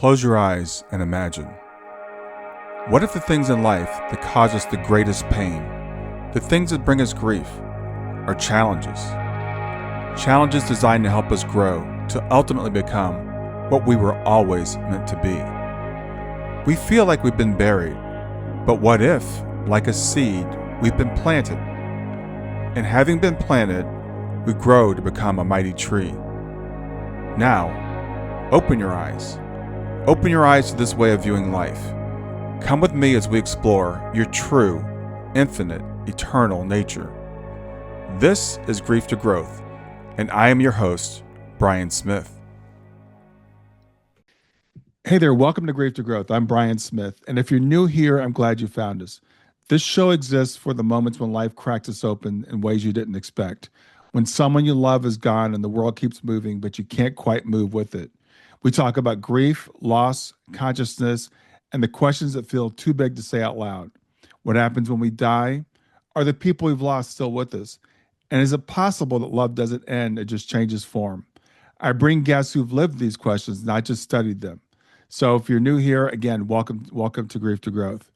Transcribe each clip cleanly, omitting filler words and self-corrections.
Close your eyes and imagine. What if the things in life that cause us the greatest pain, the things that bring us grief, are challenges? Challenges designed to help us grow, to ultimately become what we were always meant to be. We feel like we've been buried, but what if, like a seed, we've been planted? And having been planted, we grow to become a mighty tree. Now, open your eyes. Open your eyes to this way of viewing life. Come with me as we explore your true, infinite, eternal nature. This is Grief to Growth, and I am your host, Brian Smith. Hey there, welcome to Grief to Growth. I'm Brian Smith, and if you're new here, I'm glad you found us. This show exists for the moments when life cracks us open in ways you didn't expect. When someone you love is gone and the world keeps moving, but you can't quite move with it. We talk about grief, loss, consciousness, and the questions that feel too big to say out loud. What happens when we die? Are the people we've lost still with us? And is it possible that love doesn't end, it just changes form? I bring guests who've lived these questions, not just studied them. So if you're new here, again, welcome to Grief to Growth.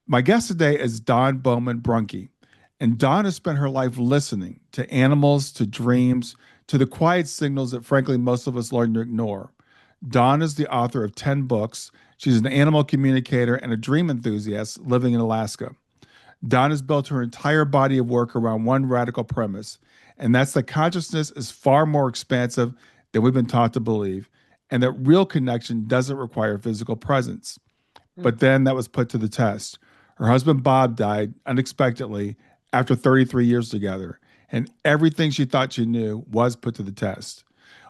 My guest today is Baumann Brunke. And Dawn has spent her life listening to animals, to dreams, to the quiet signals that frankly most of us learn to ignore. Dawn is the author of 10 books. She's an animal communicator and a dream enthusiast living in Alaska. Dawn has built her entire body of work around one radical premise, and that's that consciousness is far more expansive than we've been taught to believe, and that real connection doesn't require physical presence. But then that was put to the test. Her husband Bob died unexpectedly after 33 years together, and everything she thought she knew was put to the test.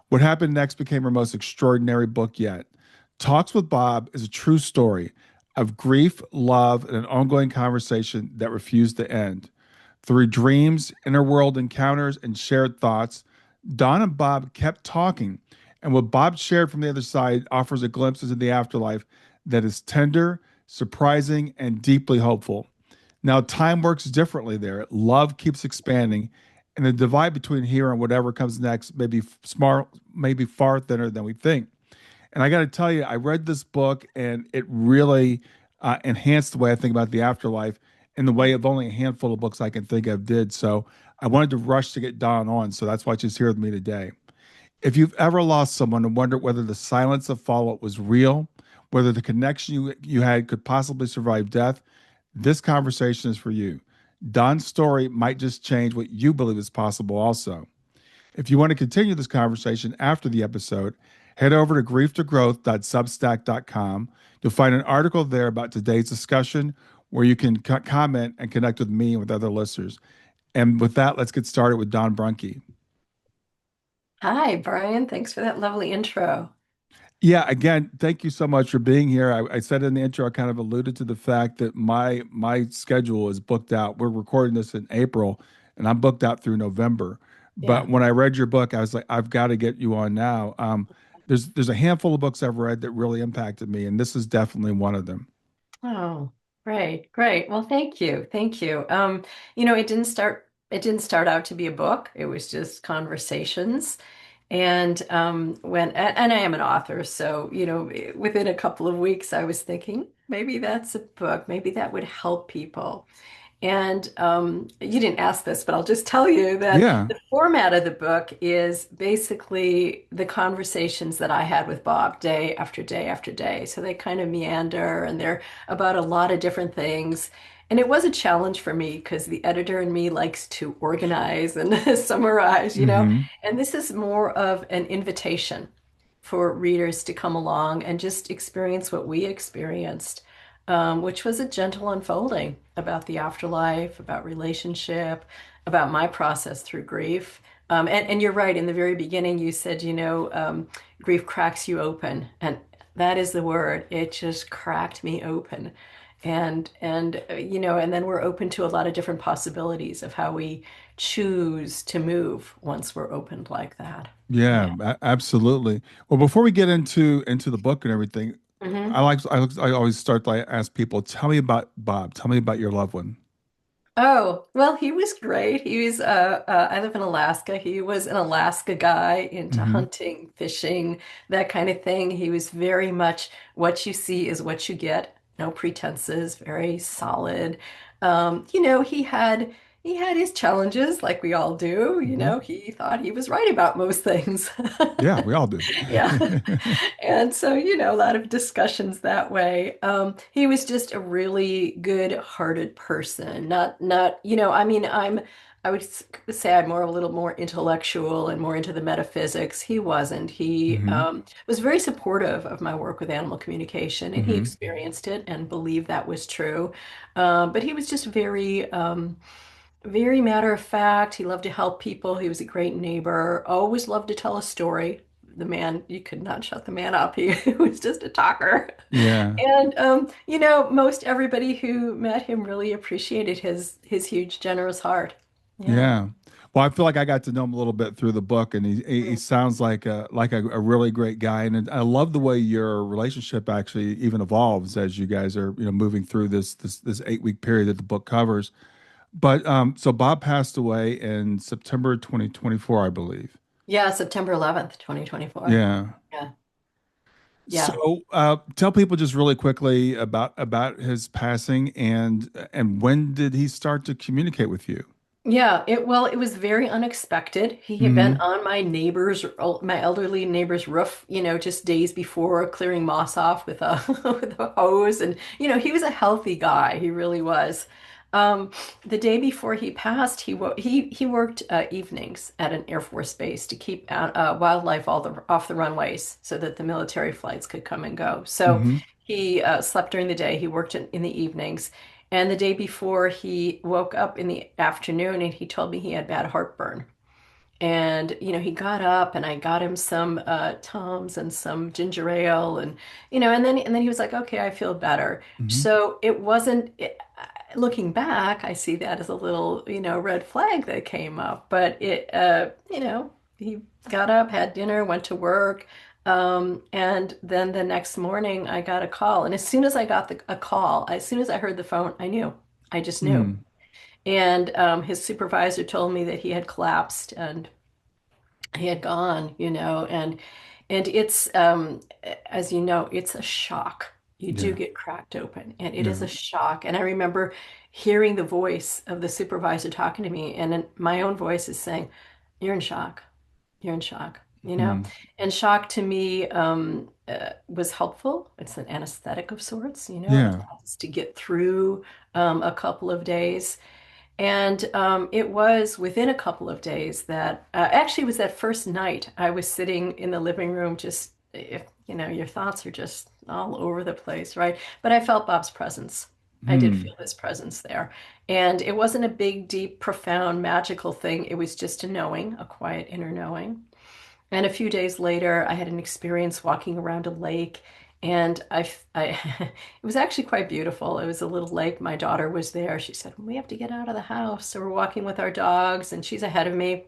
What happened next became her most extraordinary book yet. Talks with Bob is a true story of grief, love, and an ongoing conversation that refused to end. Through dreams, inner world encounters, and shared thoughts, Dawn and Bob kept talking, and what Bob shared from the other side offers a glimpse into the afterlife that is tender, surprising, and deeply hopeful. Now, time works differently there. Love keeps expanding, and the divide between here and whatever comes next may be smart, maybe far thinner than we think. And I got to tell you, I read this book, and it really enhanced the way I think about the afterlife in the way of only a handful of books I can think of did. So I wanted to rush to get Dawn on, so that's why she's here with me today. If you've ever lost someone and wondered whether the silence of follow-up was real, whether the connection you had could possibly survive death, this conversation is for you. Dawn's story might just change what you believe is possible also. If you want to continue this conversation after the episode, head over to grieftogrowth.substack.com. You'll find an article there about today's discussion where you can comment and connect with me and with other listeners. And with that, let's get started with Dawn Brunke. Hi, Brian. Thanks for that lovely intro. Yeah, again, thank you so much for being here. I said in the intro, I kind of alluded to the fact that my schedule is booked out. We're recording this in April, and I'm booked out through November. Yeah. But when I read your book, I was like, I've got to get you on now. There's a handful of books I've read that really impacted me, and this is definitely one of them. Oh, great, great. Well, thank you. Thank you. It didn't start out to be a book. It was just conversations. And I am an author, so within a couple of weeks, I was thinking maybe that's a book. Maybe that would help people. And you didn't ask this, but I'll just tell you that Yeah. the format of the book is basically the conversations that I had with Bob day after day after day. So they kind of meander and they're about a lot of different things. And it was a challenge for me because the editor in me likes to organize and summarize. Hmm. And this is more of an invitation for readers to come along and just experience what we experienced, which was a gentle unfolding about the afterlife, about relationship, about my process through grief. And you're right, in the very beginning, you said, grief cracks you open. And that is the word. It just cracked me open. And then we're open to a lot of different possibilities of how we choose to move once we're opened like that. Yeah, Yeah. absolutely. Well, before we get into the book and everything, hmm I always start by ask people, tell me about Bob. Tell me about your loved one. Oh, well, he was great. I live in Alaska. He was an Alaska guy into Hmm. hunting, fishing, that kind of thing. He was very much what you see is what you get. No pretenses, very solid. He had his challenges like we all do. Hmm. He thought he was right about most things. Yeah, we all do. Yeah. And so, a lot of discussions that way. He was just a really good-hearted person. I mean, I would say I'm a little more intellectual and more into the metaphysics. He wasn't. He Hmm. was very supportive of my work with animal communication, and he Hmm. experienced it and believed that was true. But he was just very matter of fact. He loved to help people. He was a great neighbor. Always loved to tell a story. The man, you could not shut the man up. He was just a talker. Yeah. And most everybody who met him really appreciated his huge, generous heart. Yeah. Yeah. Well, I feel like I got to know him a little bit through the book, and he Mm. sounds like a really great guy. And I love the way your relationship actually even evolves as you guys are moving through this 8 week period that the book covers. But so Bob passed away in September 2024, I believe. Yeah, September 11th, 2024. Yeah. Yeah. Yeah. So tell people just really quickly about his passing and when did he start to communicate with you? Yeah, it was very unexpected. He had been Hmm. on my elderly neighbor's roof, just days before clearing moss off with a with a hose, and he was a healthy guy. He really was. Um, the day before he passed, he worked evenings at an Air Force base to keep wildlife off the runways so that the military flights could come and go. So Hmm. he slept during the day. He worked in the evenings. And the day before, he woke up in the afternoon and he told me he had bad heartburn. And, he got up and I got him some Tums and some ginger ale and then he was like, okay, I feel better. Hmm. So it wasn't, looking back, I see that as a little, red flag that came up. But he got up, had dinner, went to work. And then the next morning I got a call. And as soon as I got a call, as soon as I heard the phone, I knew. I just knew. Hmm. And his supervisor told me that he had collapsed and he had gone, and it's as you know, it's a shock. You do Yeah. get cracked open, and it is Yeah. a shock. And I remember hearing the voice of the supervisor talking to me, and then my own voice is saying, "You're in shock. You're in shock." Hmm. And shock to me was helpful. It's an anesthetic of sorts, it Yeah. allows us to get through a couple of days. And it was within a couple of days that actually it was that first night I was sitting in the living room, just, your thoughts are just all over the place, right? But I felt Bob's presence. I did Hmm. feel his presence there. And it wasn't a big, deep, profound, magical thing. It was just a knowing, a quiet inner knowing. And a few days later, I had an experience walking around a lake, and it was actually quite beautiful. It was a little lake. My daughter was there. She said, "We have to get out of the house." So we're walking with our dogs, and she's ahead of me.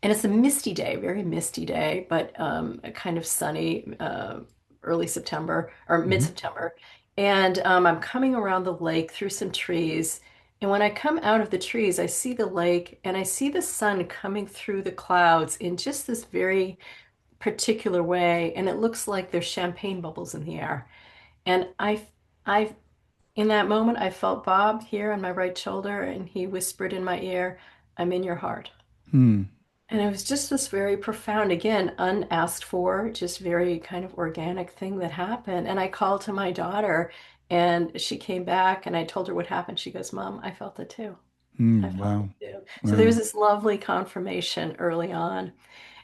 And it's a misty day, very misty day, but a kind of sunny, early September or Hmm. mid-September. And I'm coming around the lake through some trees. And when I come out of the trees, I see the lake and I see the sun coming through the clouds in just this very particular way. And it looks like there's champagne bubbles in the air. And in that moment, I felt Bob here on my right shoulder, and he whispered in my ear, "I'm in your heart." Hmm. And it was just this very profound, again, unasked for, just very kind of organic thing that happened. And I called to my daughter and she came back and I told her what happened. She goes, "Mom, I felt it too. I Hmm. felt Wow. it too." So there Wow. was this lovely confirmation early on.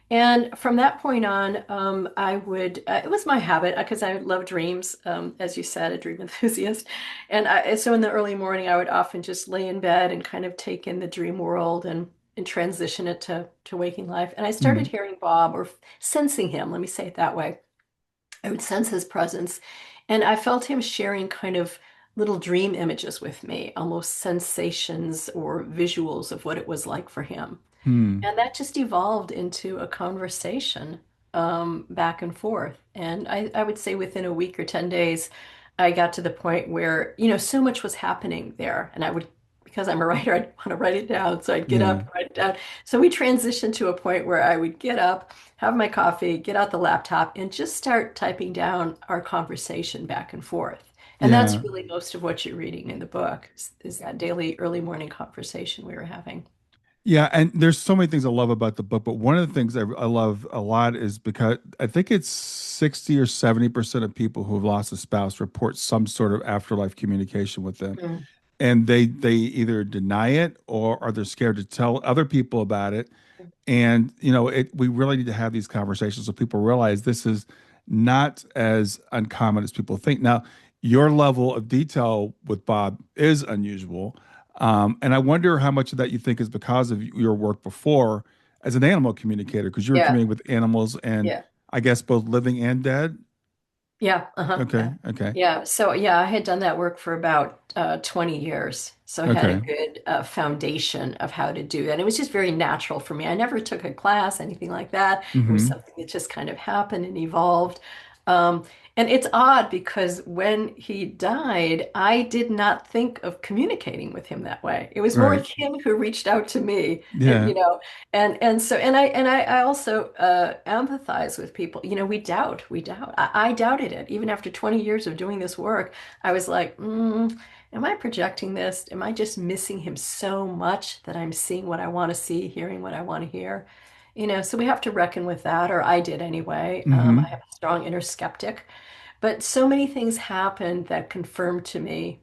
And from that point on, it was my habit because I love dreams, as you said, a dream enthusiast. So in the early morning, I would often just lay in bed and kind of take in the dream world and transition it to waking life. And I started Hmm. hearing Bob or sensing him, let me say it that way. I would sense his presence. And I felt him sharing kind of little dream images with me, almost sensations or visuals of what it was like for him. Hmm. And that just evolved into a conversation back and forth. And I would say within a week or 10 days, I got to the point where, so much was happening there. And I would because I'm a writer, I'd want to write it down. So I'd get Yeah. up, write it down. So we transitioned to a point where I would get up, have my coffee, get out the laptop, and just start typing down our conversation back and forth. And that's Yeah. really most of what you're reading in the book is that daily early morning conversation we were having. Yeah, and there's so many things I love about the book, but one of the things I love a lot is because I think it's 60 or 70% of people who have lost a spouse report some sort of afterlife communication with them. Mm. And they either deny it or are they scared to tell other people about it. And we really need to have these conversations so people realize this is not as uncommon as people think. Now, your level of detail with Bob is unusual, and I wonder how much of that you think is because of your work before as an animal communicator, because you were Yeah, communicating with animals and yeah. I guess both living and dead. Yeah, uh-huh, Okay, yeah. okay, Yeah, so yeah, I had done that work for about 20 years. So I had a okay. good foundation of how to do that. It was just very natural for me. I never took a class, anything like that. It was Mm-hmm. something that just kind of happened and evolved. Um, and it's odd because when he died, I did not think of communicating with him that way. It was more Right. him who reached out to me, and Yeah. I also empathize with people. We doubt. I doubted it even after 20 years of doing this work. I was like, am I projecting this? Am I just missing him so much that I'm seeing what I want to see, hearing what I want to hear? So we have to reckon with that, or I did anyway. I Mm-hmm. have a strong inner skeptic, but so many things happened that confirmed to me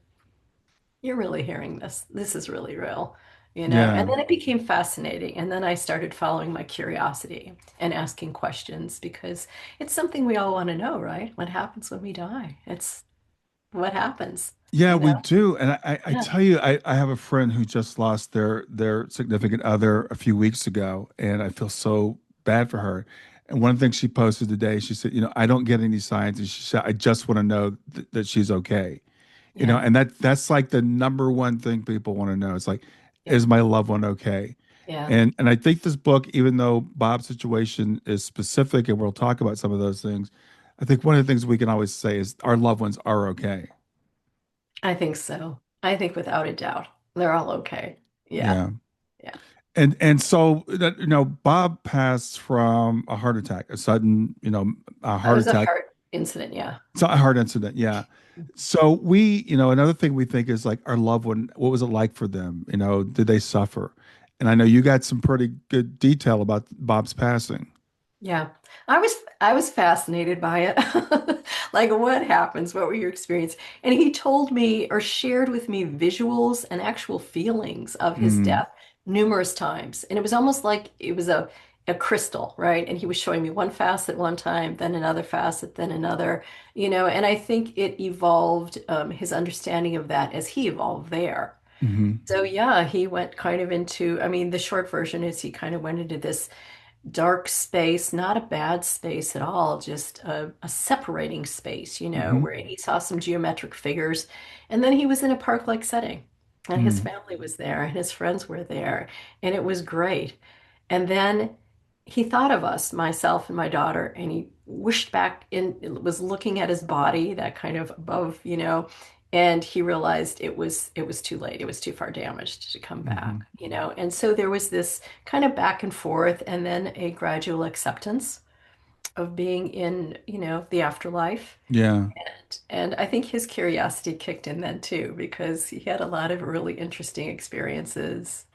you're really hearing this. This is really real, And Yeah. then it became fascinating. And then I started following my curiosity and asking questions because it's something we all want to know, right? What happens when we die? It's what happens, Yeah, you know? we do. And I Yeah. tell you, I have a friend who just lost their significant other a few weeks ago, and I feel so bad for her. And one of the things she posted today, she said, I don't get any signs. And she said, I just want to know that she's okay. Yeah. And that's like the number one thing people want to know. It's like, Yeah. is my loved one okay? Yeah. And I think this book, even though Bob's situation is specific, and we'll talk about some of those things, I think one of the things we can always say is our loved ones are okay. I think so. I think without a doubt, they're all okay. Yeah. Yeah. Yeah. And so that Bob passed from a heart attack, a sudden, a It heart was a attack. heart incident. Yeah. It's a heart incident, yeah. So another thing we think is like our loved one, what was it like for them? Did they suffer? And I know you got some pretty good detail about Bob's passing. Yeah, I was fascinated by it. Like what happens? What were your experience? And he told me or shared with me visuals and actual feelings of his Mm, death numerous times. And it was almost like it was a crystal, right? And he was showing me one facet one time, then another facet, then another, and I think it evolved his understanding of that as he evolved there. hmm So yeah, he went kind of into, I mean, the short version is he kind of went into this dark space, not a bad space at all, just a separating space, hmm where he saw some geometric figures. And then he was in a park-like setting, and his mm, family was there, and his friends were there, and it was great. And then he thought of us, myself and my daughter, and he wished back in, was looking at his body, that kind of above, and he realized it was too late. It was too far damaged to come hmm back. And so there was this kind of back and forth, and then a gradual acceptance of being in, the afterlife. Yeah. And I think his curiosity kicked in then too, because he had a lot of really interesting experiences.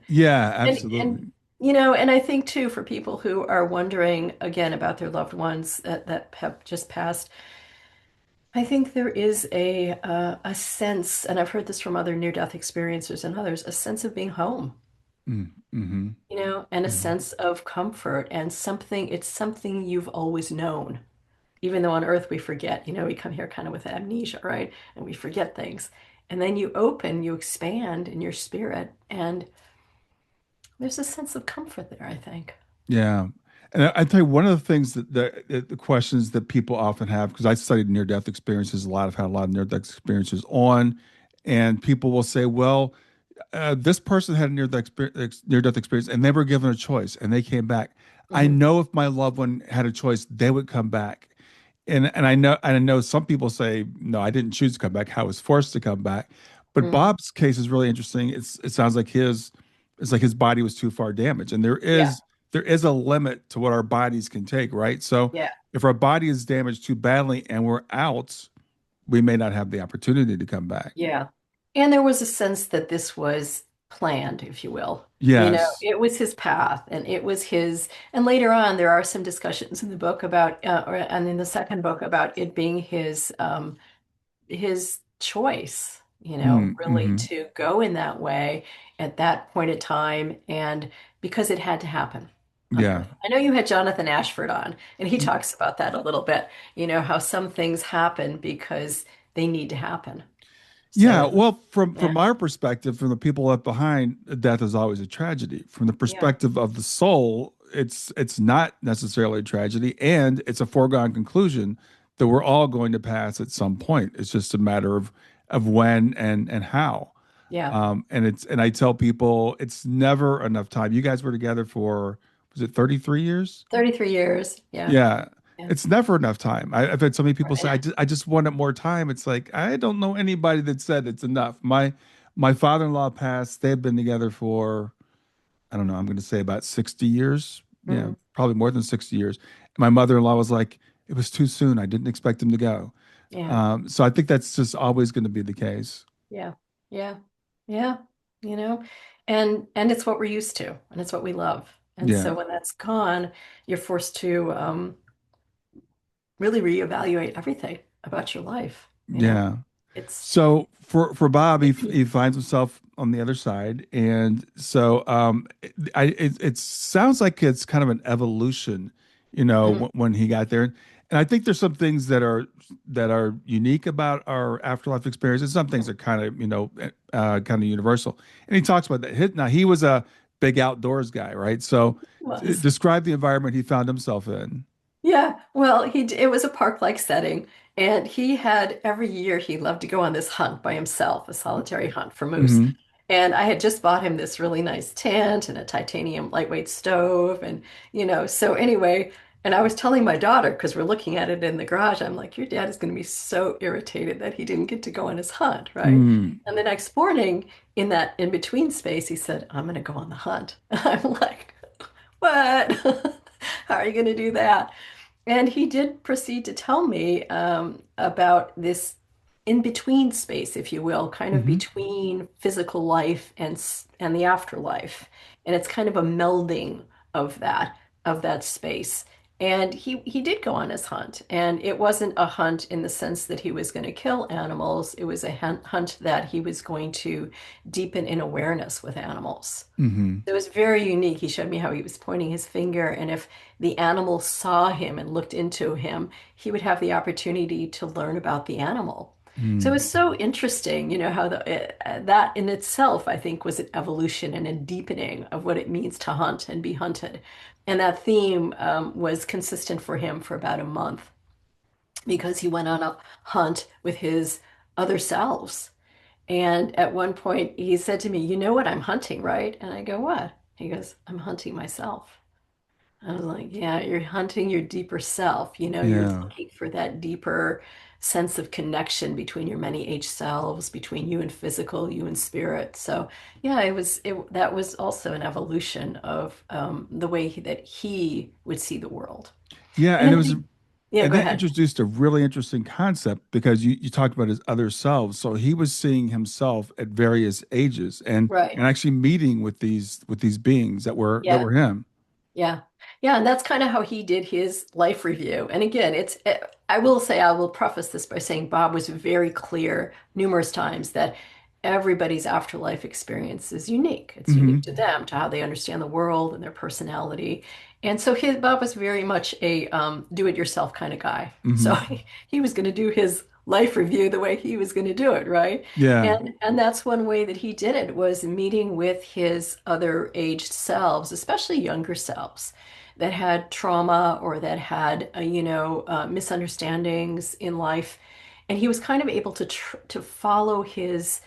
Yeah, And absolutely. and I think too, for people who are wondering again about their loved ones that have just passed, I think there is a sense, and I've heard this from other near-death experiencers and others, a sense of being home, Mm-hmm. and a hmm sense of comfort and it's something you've always known. Even though on Earth we forget, we come here kind of with amnesia, right? And we forget things. And then you expand in your spirit, and there's a sense of comfort there, I think. Yeah. And I tell you, one of the things the questions that people often have, because I studied near death experiences a lot, I've had a lot of near death experiences and people will say, well, this person had a near death experience and they were given a choice and they came back. I Mhm. know if my loved one had a choice, they would come back. And I know some people say, no, I didn't choose to come back. I was forced to come back. But Mm. Bob's case is really interesting. It sounds like his body was too far damaged, and Yeah. there is a limit to what our bodies can take, right? So Yeah. if our body is damaged too badly and we're out, we may not have the opportunity to come back. Yeah. And there was a sense that this was planned, if you will. Yes. It was his path and it was his, and later on, there are some discussions in the book about, and in the second book about it being his choice, really Mm-hmm. to go in that way at that point in time, and because it had to happen, Yeah. unfortunately. I know you had Jonathan Ashford on, and he talks about that a little bit, how some things happen because they need to happen. Yeah, So, well, yeah, from our perspective, from the people left behind, death is always a tragedy. From the yeah, perspective of the soul, it's not necessarily a tragedy, and it's a foregone conclusion that we're all going to pass at some point. It's just a matter of when and how. yeah. And I tell people it's never enough time. You guys were together for, was it 33 years? 33 years. Yeah. Yeah, Yeah. it's never enough time. I've had so many people say, Right. I just wanted more time. It's like, I don't know anybody that said it's enough. My father-in-law passed. They've been together for, I don't know, I'm going to say about 60 years. Yeah, Mm, probably more than 60 years. My mother-in-law was like, it was too soon. I didn't expect him to go. yeah. So I think that's just always going to be the case. Yeah. Yeah. Yeah. You know, and it's what we're used to and it's what we love. And Yeah. so when that's gone, you're forced to really reevaluate everything about your life. Yeah. It's So for Bob, he finds himself on the other side, and so it sounds like it's kind of an evolution, Mhm. when he got there, and I think there's some things that are unique about our afterlife experience, and some things are kind of kind of universal. And he talks about that. Now he was a big outdoors guy, right? So Was. describe the environment he found himself in. Yeah, well, it was a park-like setting, and he had every year he loved to go on this hunt by himself, a solitary hunt for moose. Hmm. And I had just bought him this really nice tent and a titanium lightweight stove, and so anyway, and I was telling my daughter because we're looking at it in the garage, I'm like, your dad is going to be so irritated that he didn't get to go on his hunt, right? Mm. And the next morning, in that in-between space, he said, I'm going to go on the hunt. I'm like, what? How are you going to do that? And he did proceed to tell me about this in between space, if you will, kind of Hmm. between physical life and the afterlife. And it's kind of a melding of that space. And he did go on his hunt, and it wasn't a hunt in the sense that he was going to kill animals. It was a hunt that he was going to deepen in awareness with animals. Hmm. It was very unique. He showed me how he was pointing his finger, and if the animal saw him and looked into him, he would have the opportunity to learn about the animal. So it Mm. was so interesting, how that in itself, I think, was an evolution and a deepening of what it means to hunt and be hunted. And that theme was consistent for him for about a month because he went on a hunt with his other selves. And at one point, he said to me, You know what I'm hunting, right? And I go, What? He goes, I'm hunting myself. I was like, Yeah, you're hunting your deeper self. You're Yeah. looking for that deeper sense of connection between your many H selves, between you and physical, you and spirit. So, yeah, that was also an evolution of the way that he would see the world. Yeah, And and then yeah, and go that ahead. introduced a really interesting concept because you talked about his other selves. So he was seeing himself at various ages Right. and actually meeting with these beings that Yeah. were him. Yeah. Yeah, and that's kind of how he did his life review. And again, I will say, I will preface this by saying Bob was very clear numerous times that everybody's afterlife experience is unique. It's unique to Hmm. them, to how they understand the world and their personality. And so Bob was very much a do-it-yourself kind of guy. So Hmm. he was going to do his life review the way he was going to do it, right? Yeah. And that's one way that he did it was meeting with his other aged selves, especially younger selves that had trauma or that had misunderstandings in life. And he was kind of able to follow his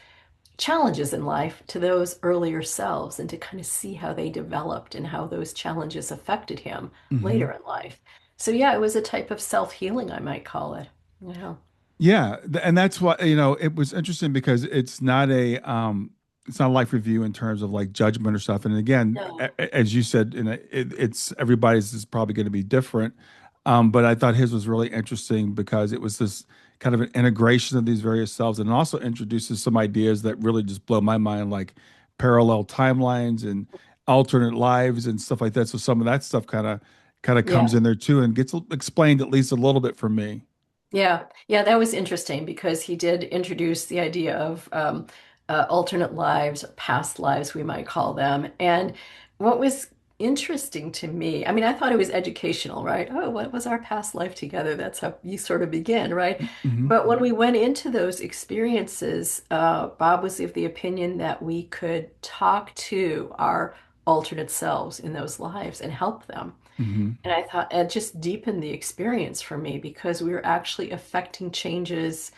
challenges in life to those earlier selves and to kind of see how they developed and how those challenges affected him Hmm. later in life. So yeah, it was a type of self-healing, I might call it. Yeah. Yeah, and that's why, it was interesting because it's not a life review in terms of like judgment or stuff. And again, No. as you said, it's everybody's is probably going to be different. But I thought his was really interesting because it was this kind of an integration of these various selves, and it also introduces some ideas that really just blow my mind, like parallel timelines and alternate lives and stuff like that. So some of that stuff kind of comes Yeah. in there too and gets explained at least a little bit for me. Yeah, yeah, that was interesting because he did introduce the idea of alternate lives, past lives, we might call them. And what was interesting to me, I mean, I thought it was educational, right? Oh, what was our past life together? That's how you sort of begin, right? Hmm. But when we went into those experiences, Bob was of the opinion that we could talk to our alternate selves in those lives and help them. Hmm. And I thought it just deepened the experience for me because we were actually affecting changes.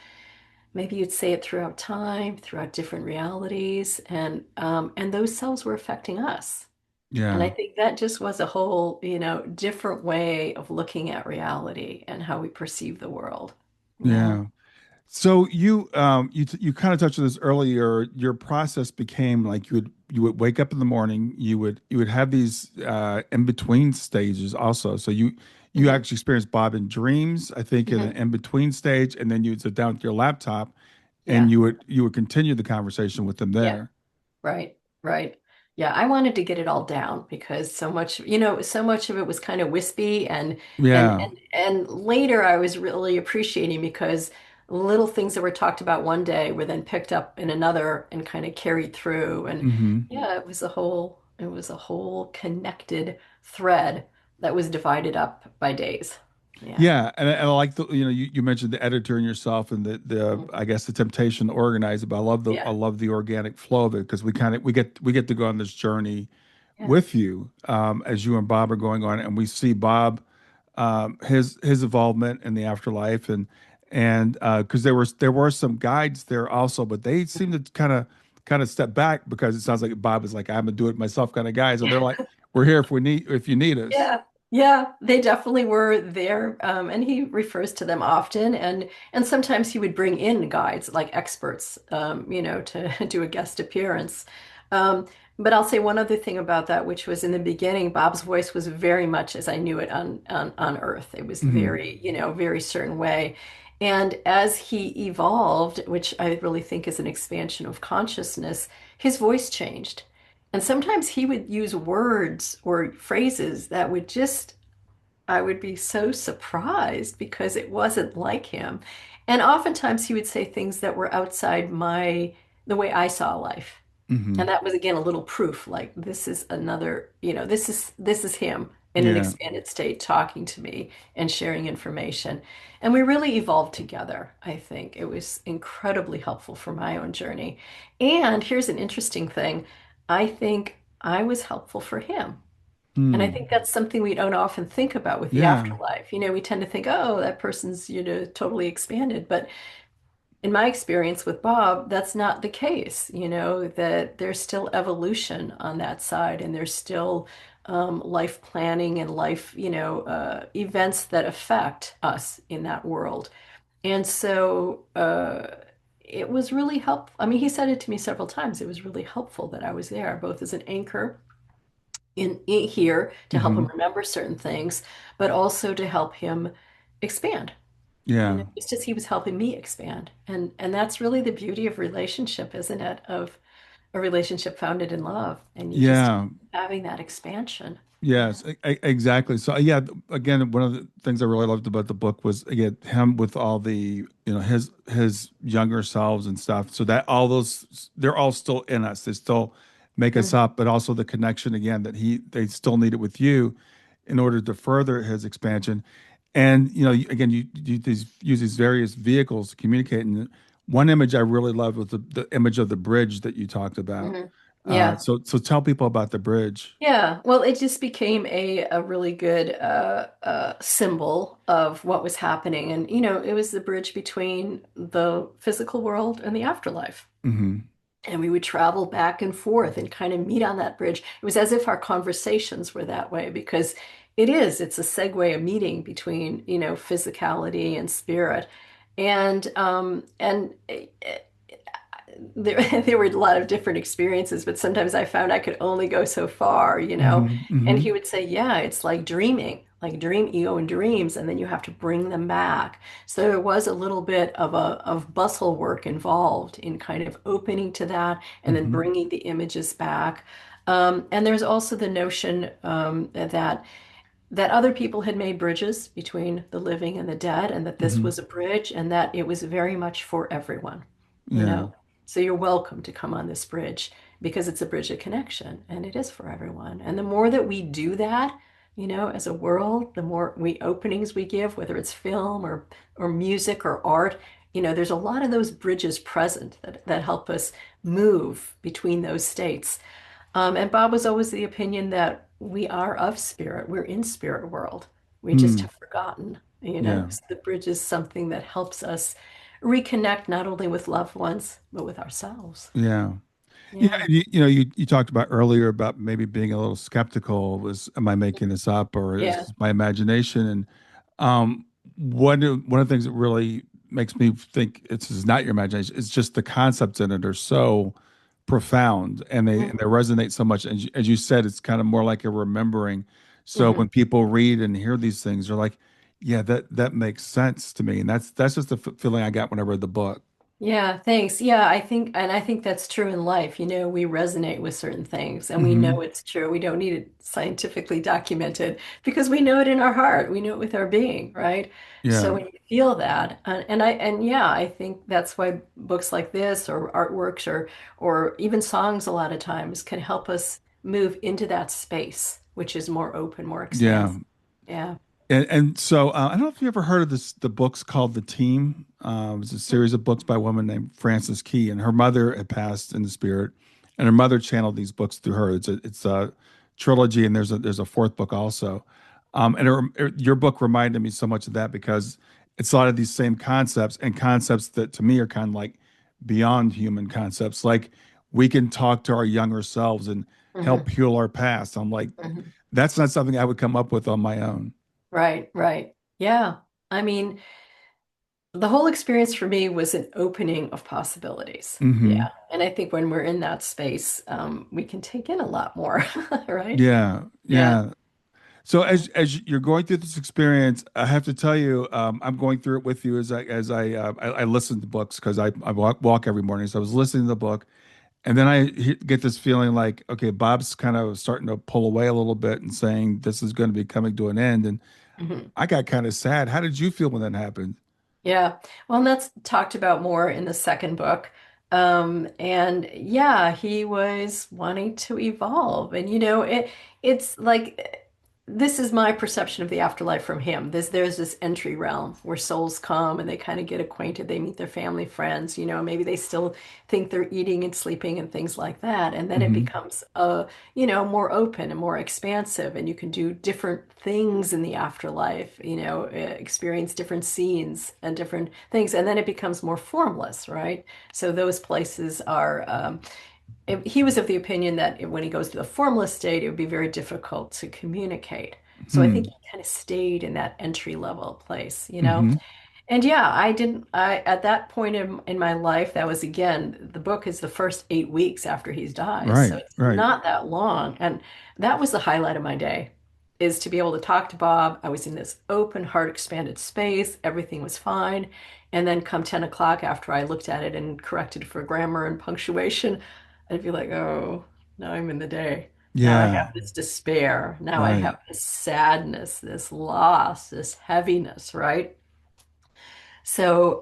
Maybe you'd say it throughout time, throughout different realities, and those cells were affecting us. And I Yeah. think that just was a whole, different way of looking at reality and how we perceive the world. Yeah. Yeah. So you kind of touched on this earlier. Your process became like you would wake up in the morning. You would have these in between stages also. So you Hmm. actually experienced Bob in dreams, I think, in an Hmm. in between stage, and then you'd sit down with your laptop and Yeah. you would continue the conversation with them Yeah. there. Right, right. Yeah, I wanted to get it all down because so much of it was kind of wispy Yeah. and later I was really appreciating because little things that were talked about one day were then picked up in another and kind of carried through. And Hmm. yeah, it was a whole connected thread that was divided up by days. Yeah. Yeah, and I like you mentioned the editor and yourself and the Mhm. I guess the temptation to organize it, but I Yeah. love the organic flow of it because we get to go on this journey Yeah. with you as you and Bob are going on, and we see Bob his involvement in the afterlife and because there were some guides there also, but they seem to kind of step back because it sounds like Bob is like I'm gonna do it myself kind of guy, so they're like we're here if you need us. Yeah, yeah, they definitely were there, and he refers to them often, and sometimes he would bring in guides like experts, to do a guest appearance. Um, but I'll say one other thing about that, which was in the beginning, Bob's voice was very much as I knew it on Earth. It was Hmm. very, very certain way. And as he evolved, which I really think is an expansion of consciousness, his voice changed. And sometimes he would use words or phrases that would just, I would be so surprised because it wasn't like him. And oftentimes he would say things that were outside the way I saw life. And Hmm. that was again a little proof, like this is another, this is him in an Yeah. expanded state talking to me and sharing information. And we really evolved together, I think. It was incredibly helpful for my own journey. And here's an interesting thing. I think I was helpful for him. And I Hmm. think that's something we don't often think about with the Yeah. afterlife. We tend to think, oh, that person's, totally expanded. But in my experience with Bob, that's not the case, that there's still evolution on that side, and there's still life planning and life, events that affect us in that world. And so it was really helpful. I mean, he said it to me several times. It was really helpful that I was there, both as an anchor in here to help him Hmm. remember certain things, but also to help him expand. Yeah. It's just he was helping me expand. And that's really the beauty of relationship, isn't it? Of a relationship founded in love. And you just Yeah. having that expansion. Yeah. Yes, exactly. So yeah, again, one of the things I really loved about the book was again him with all the his younger selves and stuff. So that all those they're all still in us. They still make us Mhm. up, but also the connection again that they still need it with you in order to further his expansion. And again, use these various vehicles to communicate. And one image I really loved was the image of the bridge that you talked about. Mhm. Yeah. So tell people about the bridge. Yeah, well, it just became a really good symbol of what was happening. And, it was the bridge between the physical world and the afterlife. Hmm. And we would travel back and forth and kind of meet on that bridge. It was as if our conversations were that way because it's a segue, a meeting between, physicality and spirit. And there were a lot of different experiences, but sometimes I found I could only go so far, you know. Hmm. And Hmm. he would say, "Yeah, it's like dreaming, like you go in dreams, and then you have to bring them back." So there was a little bit of a of bustle work involved in kind of opening to that and then Hmm. bringing the images back. And there's also the notion that other people had made bridges between the living and the dead, and that this Hmm. was a bridge, and that it was very much for everyone, you Yeah. know. So you're welcome to come on this bridge because it's a bridge of connection, and it is for everyone. And the more that we do that, you know, as a world, the more we openings we give, whether it's film or music or art, you know, there's a lot of those bridges present that help us move between those states. And Bob was always the opinion that we are of spirit. We're in spirit world. We just Hmm. have forgotten, you know. Yeah. So the bridge is something that helps us reconnect not only with loved ones, but with ourselves. Yeah. Yeah, Yeah. and you talked about earlier about maybe being a little skeptical. Was am I making this up or is Yeah. this my imagination? And one of the things that really makes me think it's is not your imagination. It's just the concepts in it are so profound and they resonate so much. And as you said, it's kind of more like a remembering. So Mm-hmm. when people read and hear these things, they're like, "Yeah, that makes sense to me." And that's just the feeling I got when I read the book. Yeah, thanks. Yeah, I think that's true in life. You know, we resonate with certain things and we Hmm. know it's true. We don't need it scientifically documented because we know it in our heart. We know it with our being, right? So Yeah. when you feel that, and yeah, I think that's why books like this or artworks or even songs a lot of times can help us move into that space, which is more open, more Yeah. expansive. Yeah. And so I don't know if you ever heard of this, the books called The Team. It's a series of books by a woman named Frances Key, and her mother had passed in the spirit, and her mother channeled these books through her. It's a trilogy, and there's a fourth book also. Your book reminded me so much of that because it's a lot of these same concepts and concepts that to me are kind of like beyond human concepts. Like we can talk to our younger selves and help Hmm. heal our past. I'm like, Hmm. that's not something I would come up with on my own. Right, right. Yeah. I mean, the whole experience for me was an opening of possibilities. Hmm. Yeah. And I think when we're in that space, we can take in a lot more, right? Yeah, Yeah. yeah. So Yeah. as you're going through this experience, I have to tell you, I'm going through it with you I listen to books because I walk every morning. So I was listening to the book, and then get this feeling like, okay, Bob's kind of starting to pull away a little bit and saying this is going to be coming to an end, and Mhm. I got kind of sad. How did you feel when that happened? Yeah. Well, and that's talked about more in the second book. And yeah, he was wanting to evolve. And you know, it's like this is my perception of the afterlife from him. There's this entry realm where souls come and they kind of get acquainted, they meet their family, friends, you know, maybe they still think they're eating and sleeping and things like that. And then it Hmm. becomes you know, more open and more expansive, and you can do different things in the afterlife, you know, experience different scenes and different things, and then it becomes more formless, right? So those places are he was of the opinion that when he goes to the formless state, it would be very difficult to communicate. So I think Hmm. he kind of stayed in that entry level place, you know. Hmm. And yeah, I didn't, I, at that point in my life, that was again, the book is the first 8 weeks after he dies. So Right, it's right. not that long. And that was the highlight of my day, is to be able to talk to Bob. I was in this open, heart expanded space. Everything was fine. And then come 10 o'clock after I looked at it and corrected for grammar and punctuation, I'd be like, oh, now I'm in the day. Now I Yeah, have this despair. Now I right. have this sadness, this loss, this heaviness, right? So,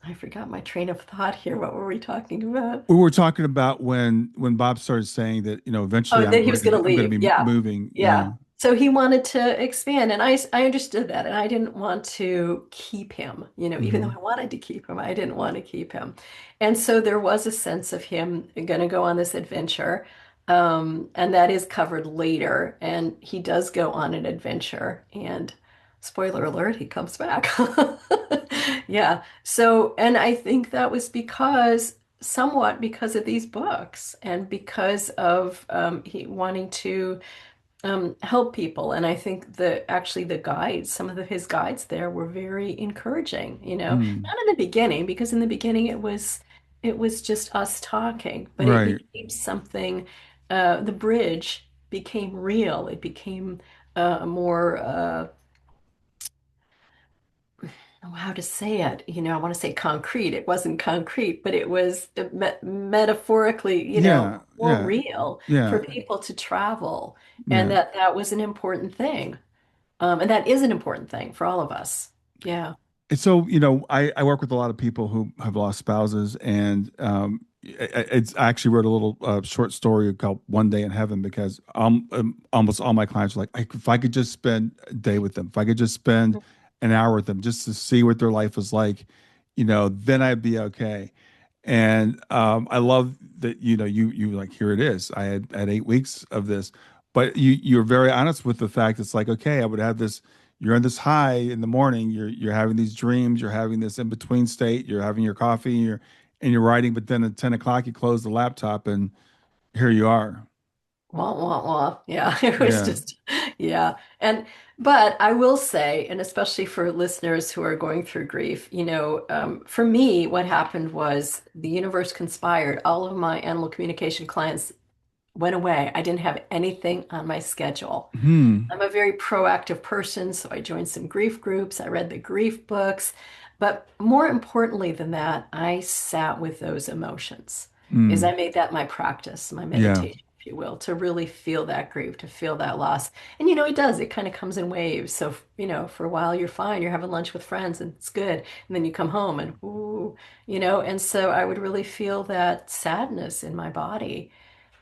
I forgot my train of thought here. What were we talking about? We were talking about when Bob started saying that, eventually Oh, that he was going to I'm going leave. to be Yeah. moving. Yeah. Yeah. So he wanted to expand, and I understood that, and I didn't want to keep him, you know, even though Hmm. I wanted to keep him, I didn't want to keep him. And so there was a sense of him going to go on this adventure, and that is covered later. And he does go on an adventure, and spoiler alert, he comes back. Yeah. So, and I think that was somewhat because of these books and because of he wanting to help people. And I think the actually the guides, some of his guides there were very encouraging, Mm, not in the beginning, because in the beginning it was just us talking, but it right. became something, the bridge became real. It became more how to say it, I want to say concrete. It wasn't concrete, but it was metaphorically, Yeah, more yeah, real for yeah, people to travel. And yeah. that was an important thing. And that is an important thing for all of us. Yeah. And so, I work with a lot of people who have lost spouses, and I actually wrote a little short story called "One Day in Heaven" because almost all my clients are like, if I could just spend a day with them, if I could just spend an hour with them, just to see what their life is like, then I'd be okay. And I love that you like, here it is. I had 8 weeks of this, but you're very honest with the fact it's like, okay, I would have this. You're in this high in the morning. You're having these dreams. You're having this in between state. You're having your coffee. And you're writing. But then at 10 o'clock, you close the laptop, and here you are. Wah, wah, wah. Yeah, it was Yeah. just, yeah. But I will say, and especially for listeners who are going through grief, for me, what happened was the universe conspired. All of my animal communication clients went away. I didn't have anything on my schedule. Hmm. I'm a very proactive person, so I joined some grief groups. I read the grief books. But more importantly than that, I sat with those emotions. Is I Hmm. made that my practice, my Yeah. meditation, if you will, to really feel that grief, to feel that loss. And it does. It kind of comes in waves. So, for a while you're fine. You're having lunch with friends and it's good. And then you come home and ooh, and so I would really feel that sadness in my body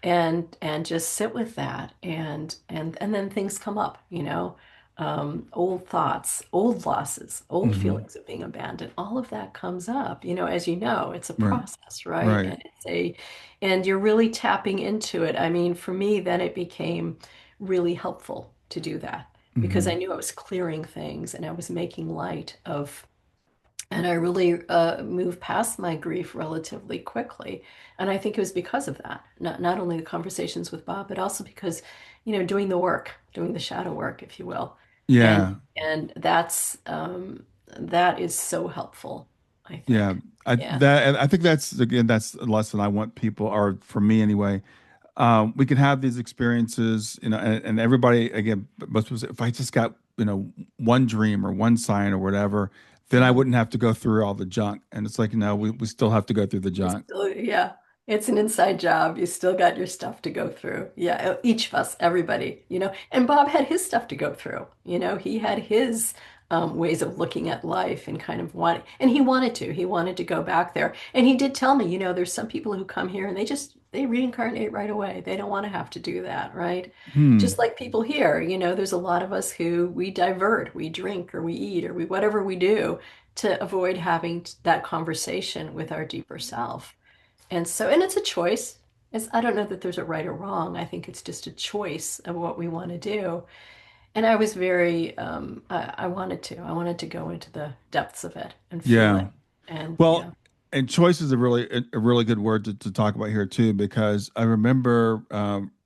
and just sit with that and then things come up, old thoughts, old losses, old Hmm. feelings of being abandoned, all of that comes up, as you know, it's a Right. process, right? Right. And you're really tapping into it. I mean, for me then it became really helpful to do that because I Hmm. knew I was clearing things and I was making light of, and I really moved past my grief relatively quickly. And I think it was because of that. Not only the conversations with Bob, but also because, doing the work, doing the shadow work, if you will. And Yeah. and that is so helpful, I Yeah. think. Yeah. I think that's a lesson I want people, or for me anyway. We can have these experiences, and everybody, again, most people say, if I just got, one dream or one sign or whatever, then I Mhm. wouldn't have to go through all the junk. And it's like, no, we still have to go through the You junk. still, yeah, it's an inside job. You still got your stuff to go through. Yeah, each of us, everybody, And Bob had his stuff to go through. He had his ways of looking at life and kind of and he wanted to. He wanted to go back there. And he did tell me, there's some people who come here and they reincarnate right away. They don't want to have to do that, right? Hmm. Just like people here, there's a lot of us who we divert, we drink or we eat or we whatever we do to avoid having that conversation with our deeper self. And it's a choice. I don't know that there's a right or wrong. I think it's just a choice of what we want to do. And I was very, I wanted to go into the depths of it and feel Yeah. it. And Well, yeah. and choice is a really good word to talk about here too, because I remember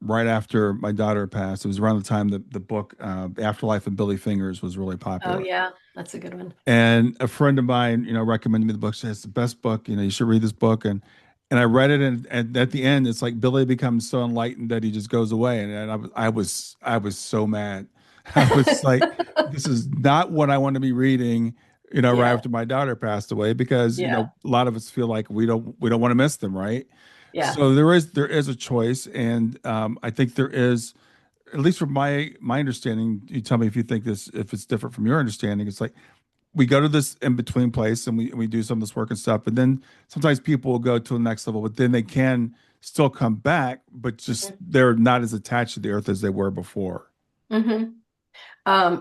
right after my daughter passed, it was around the time that the book The Afterlife of Billy Fingers was really Oh, popular. yeah, that's a good one. And a friend of mine, recommended me the book. Said it's the best book. You should read this book. And I read it, and at the end, it's like Billy becomes so enlightened that he just goes away. And I was so mad. I was like, this is not what I want to be reading. Right Yeah, after my daughter passed away, because yeah, a lot of us feel like we don't want to miss them, right? yeah. So there is a choice, and I think there is, at least from my understanding. You tell me if you think this, if it's different from your understanding. It's like we go to this in between place, and we do some of this work and stuff, but then sometimes people will go to the next level, but then they can still come back, but just they're not as attached to the earth as they were before. Mm-hmm.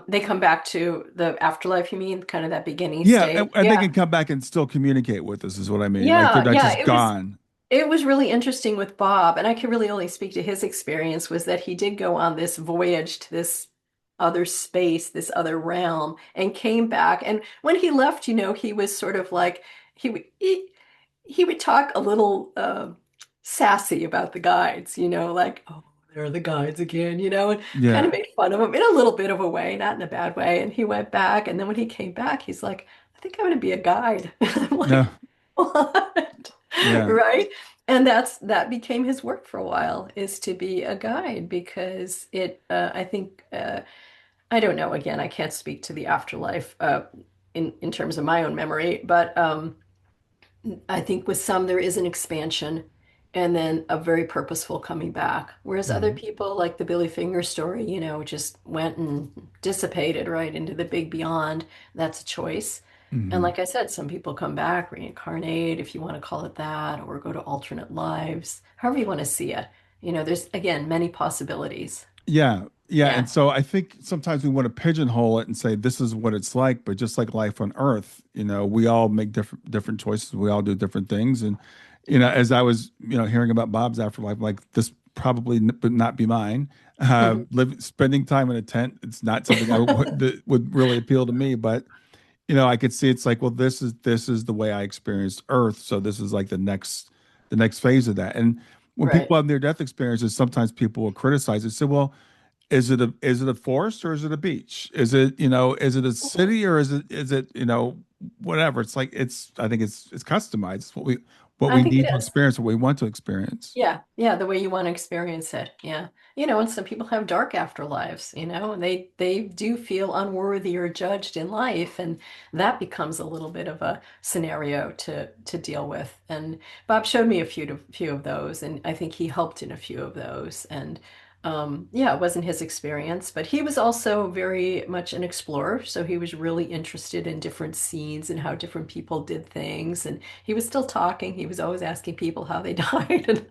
They come back to the afterlife, you mean, kind of that beginning Yeah, stage? and they Yeah. can come back and still communicate with us, is what I mean. Like they're Yeah, not yeah, just gone. it was really interesting with Bob, and I can really only speak to his experience, was that he did go on this voyage to this other space, this other realm, and came back. And when he left, he was sort of like he would he would talk a little sassy about the guides, like, oh, there are the guides again, and kind Yeah. of made fun of him in a little bit of a way, not in a bad way. And he went back, and then when he came back, he's like, I think I'm going to be a guide. I'm No. like, what? Yeah. Right? And that became his work for a while, is to be a guide because I think, I don't know, again, I can't speak to the afterlife in terms of my own memory, but I think with some there is an expansion and then a very purposeful coming back. Whereas other Hmm. people, like the Billy Finger story, just went and dissipated right into the big beyond. That's a choice. And Hmm. like I said, some people come back, reincarnate, if you want to call it that, or go to alternate lives, however you want to see it. There's again many possibilities. Yeah, yeah. Yeah, And so I think sometimes we want to pigeonhole it and say this is what it's like, but just like life on Earth, we all make different choices. We all do different things. And as I was, hearing about Bob's afterlife, like this probably would not be mine. Spending time in a tent, it's not something that would really appeal to me. But I could see it's like, well, this is the way I experienced Earth, so this is like the next phase of that. And when right. people have near death experiences, sometimes people will criticize it. Say, well, is it a forest or is it a beach? Is it a city or is it whatever? It's like I think it's customized. It's what I we think it need to is. experience, what we want to experience. Yeah, yeah, the way you want to experience it. Yeah. And some people have dark afterlives, and they do feel unworthy or judged in life, and that becomes a little bit of a scenario to deal with. And Bob showed me a few of those, and I think he helped in a few of those. And yeah, it wasn't his experience, but he was also very much an explorer, so he was really interested in different scenes and how different people did things, and he was still talking. He was always asking people how they died and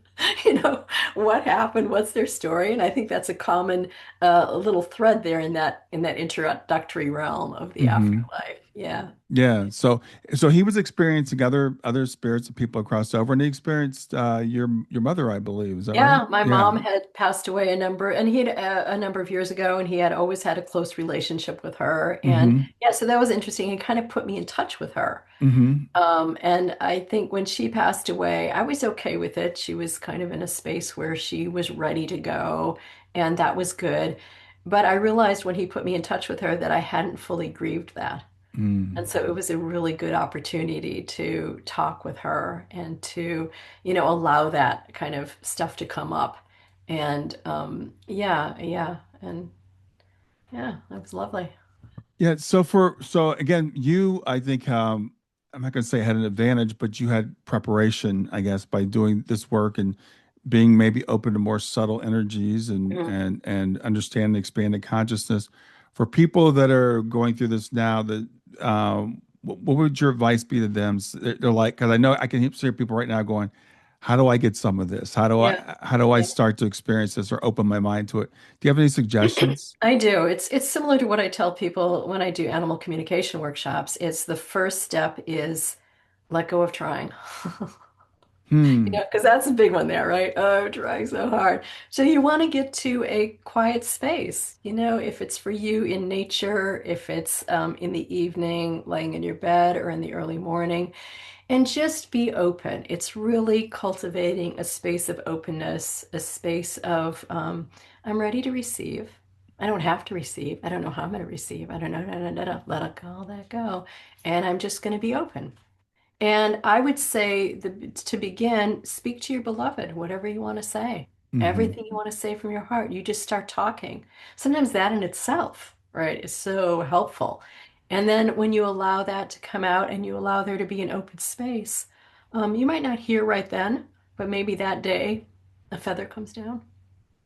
you know, what happened, what's their story. And I think that's a common little thread there in that introductory realm of the Hmm. afterlife. Yeah. Yeah. So he was experiencing other spirits of people crossed over, and he experienced your mother, I believe. Is that right? Yeah, my Yeah. mom had passed away a number of years ago, and he had always had a close relationship with her. And Hmm. yeah, so that was interesting. It kind of put me in touch with her. Hmm. And I think when she passed away, I was okay with it. She was kind of in a space where she was ready to go, and that was good. But I realized when he put me in touch with her that I hadn't fully grieved that. And Mm. so it was a really good opportunity to talk with her and to allow that kind of stuff to come up. And yeah, yeah. And yeah, that was lovely. Yeah, so again, you I think I'm not going to say had an advantage, but you had preparation, I guess, by doing this work and being maybe open to more subtle energies and Mhm. and and understanding expanded consciousness. For people that are going through this now, that what would your advice be to them? They're like, because I know I can hear people right now going, "How do I get some of this? How do Yeah. I how do I Yeah. start to experience this or open my mind to it?" Do you have any suggestions? I do. It's similar to what I tell people when I do animal communication workshops. It's the first step is let go of trying. Hmm. Because that's a big one there, right? Oh, I'm trying so hard. So you want to get to a quiet space, if it's for you in nature, if it's in the evening, laying in your bed, or in the early morning, and just be open. It's really cultivating a space of openness, a space of I'm ready to receive. I don't have to receive. I don't know how I'm going to receive. I don't know. No, no, no, no. Let it go, let it go. And I'm just going to be open. And I would say to begin, speak to your beloved, whatever you want to say, Hmm. everything you want to say from your heart. You just start talking. Sometimes that in itself, right, is so helpful. And then when you allow that to come out and you allow there to be an open space, you might not hear right then, but maybe that day a feather comes down.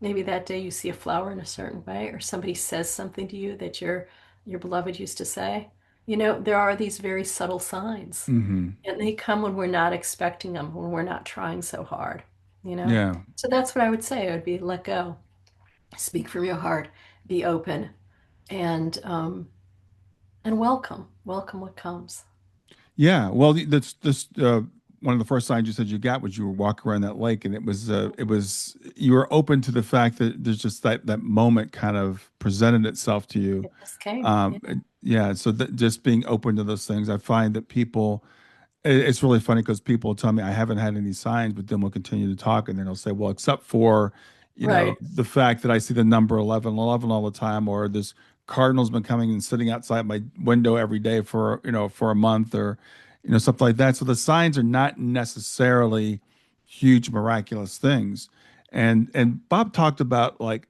Maybe that day you see a flower in a certain way, or somebody says something to you that your beloved used to say. There are these very subtle signs. Hmm. And they come when we're not expecting them, when we're not trying so hard, you know? Yeah. So that's what I would say. It would be let go, speak from your heart, be open, and welcome what comes. Yeah. Well, this one of the first signs you said you got was you were walking around that lake, and it was you were open to the fact that there's just that moment kind of presented itself to you. It just came. Yeah. Yeah. So just being open to those things, I find that people. It's really funny because people tell me I haven't had any signs, but then we'll continue to talk, and then they'll say, "Well, except for." Right. the fact that I see the number 1111 all the time, or this cardinal's been coming and sitting outside my window every day for, for a month, or, something like that. So the signs are not necessarily huge miraculous things. And Bob talked about like